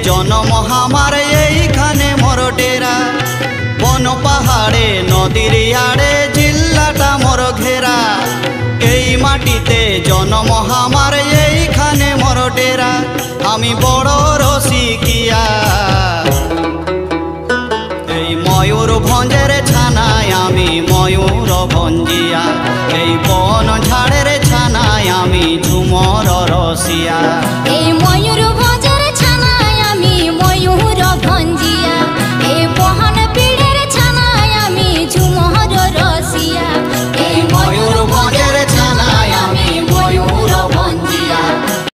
জন্ম আমার এইখানে মোর ডেরা। বন পাহাড়ে নদীর আড়ে জিল্লাটা মোর ঘেরা। এই মাটিতে জন্ম আমার এইখানে মোর ডেরা। আমি বড় রসিকিয়া এই ময়ূরভঞ্জের ছানায়, আমি ময়ূরভঞ্জিয়া। এই বন ঝাড়ের ছানায় আমি ঝুমর রসিয়া।